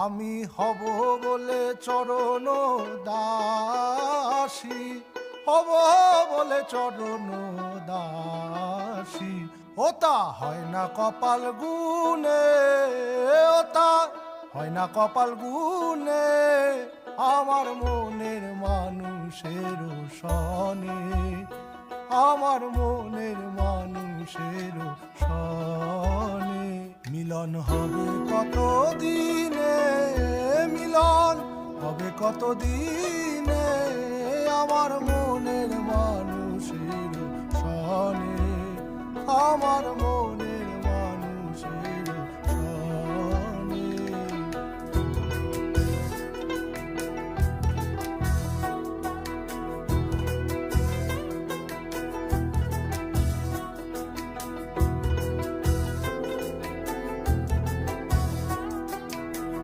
আমি হব বলে চরণ দাসী, হব বলে চরণ দাসী। ওটা হয় না কপাল গুনে, ওটা হয় না কপাল গুনে, আমার মনের মানুষের সনে, আমার মনের মানুষের সনে। মিলন হবে কত দিনে, মিলন হবে কত দিনে, আমার মনের মানুষের সনে, আমার মন